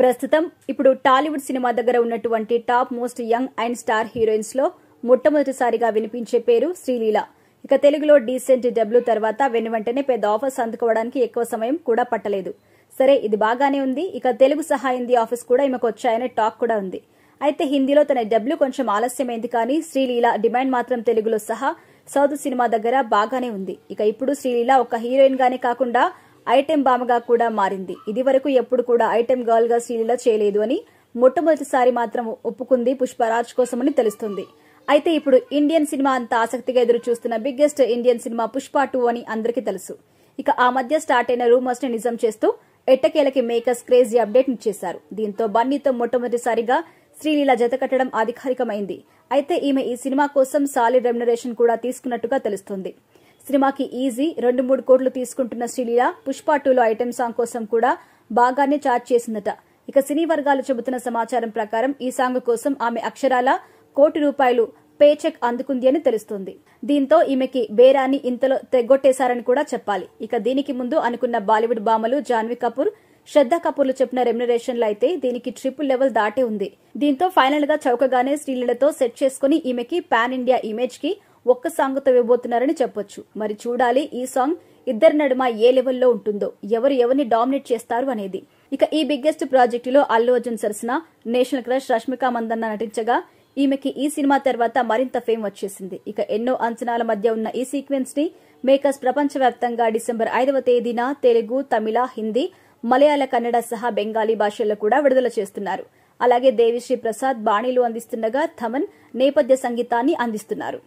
ప్రస్తుతం ఇప్పుడు టాలీవుడ్ సినిమా దగ్గర ఉన్నటువంటి top most young and star heroines లో మొట్టమొదటిసారిగా వినిపించే పేరు శ్రీలీల. ఇక తెలుగులో డీసెంట్ డబ్ల్యూ తర్వాత వెనువెంటనే పెద్ద ఆఫర్స్ అందుకోవడానికి ఎక్కువ సమయం కూడా పట్టలేదు. సరే, ఇది బాగానే ఉంది. ఇక తెలుగు సహా హిందీ ఆఫర్స్ కూడా ఈమెకు వచ్చాయనే టాక్ కూడా ఉంది. అయితే హిందీలో తన డబ్ల్యూ కొంచెం ఆలస్యమైంది, కానీ శ్రీలీల డిమాండ్ మాత్రం తెలుగులో సహా సౌత్ సినిమా దగ్గర బాగానే ఉంది. ఇక ఇప్పుడు శ్రీలీల ఒక హీరోయిన్ గానే కాకుండా ఐటెం బామగా కూడా మారింది. ఇది వరకు ఎప్పుడు కూడా ఐటెం గర్ల్ గా శ్రీలీల చేయలేదు అని మొట్టమొదటిసారి మాత్రం ఒప్పుకుంది పుష్పరాజ్ కోసమని తెలుస్తుంది. అయితే ఇప్పుడు ఇండియన్ సినిమా అంతా ఆసక్తిగా ఎదురు చూస్తున్న బిగ్గెస్ట్ ఇండియన్ సినిమా పుష్ప 2 అని అందరికీ తెలుసు. ఇక ఆ మధ్య స్టార్ట్ అయిన రూమర్స్ ని నిజం చేస్తూ ఎట్టకేలకి మేకర్స్ క్రేజీ అప్డేట్ ఇచ్చేశారు. దీంతో బన్నీతో మొట్టమొదటిసారిగా శ్రీలీల జతకట్టడం అధికారికమైంది. అయితే ఈమె ఈ సినిమా కోసం సాలిడ్ రెమ్యునరేషన్ కూడా తీసుకున్నట్టుగా తెలుస్తుంది. సినిమాకి ఈజీ 2-3 కోట్లు తీసుకుంటున్న శ్రీలీల పుష్ప 2లో ఐటెం సాంగ్ కోసం కూడా బాగానే చార్జ్ చేసిందట. ఇక సినీ వర్గాలు చెబుతున్న సమాచారం ప్రకారం ఈ సాంగ్ కోసం ఆమె అక్షరాల ₹1 కోటి పే చెక్ అందుకుంది అని తెలుస్తుంది. దీంతో ఈమెకి బేరాన్ని ఇంతలో తెగొట్టేశారని కూడా చెప్పాలి. ఇక దీనికి ముందు అనుకున్న బాలీవుడ్ భామలు జాన్వీ కపూర్, శ్రద్ధా కపూర్లు చెప్పిన రెమ్యునరేషన్లు అయితే దీనికి ట్రిపుల్ లెవెల్ దాటే ఉంది. దీంతో ఫైనల్ గా చౌకగానే శ్రీలీలతో సెట్ చేసుకుని ఈమెకి పాన్ ఇండియా ఇమేజ్ కి ఒక్క సాంగ్ తో ఇవ్వబోతున్నారని చెప్పొచ్చు. మరి చూడాలి ఈ సాంగ్ ఇద్దరి నడుమ ఏ లెవెల్లో ఉంటుందో, ఎవరు ఎవరిని డామినేట్ చేస్తారు అనేది. ఇక ఈ బిగ్గెస్ట్ ప్రాజెక్టులో అల్లు అర్జున్ సరసన నేషనల్ క్రష్ రష్మిక మందన్న నటించగా ఈమెకి ఈ సినిమా తర్వాత మరింత ఫేమ్ వచ్చేసింది. ఇక ఎన్నో అంచనాల మధ్య ఉన్న ఈ సీక్వెన్స్ ని మేకర్స్ ప్రపంచవ్యాప్తంగా డిసెంబర్ 5వ తేదీన తెలుగు, తమిళ, హిందీ, మలయాళ, కన్నడ సహా బెంగాలీ భాషల్లో కూడా విడుదల చేస్తున్నారు. అలాగే దేవిశ్రీ ప్రసాద్ బాణీలు అందిస్తుండగా థమన్ నేపథ్య సంగీతాన్ని అందిస్తున్నారు.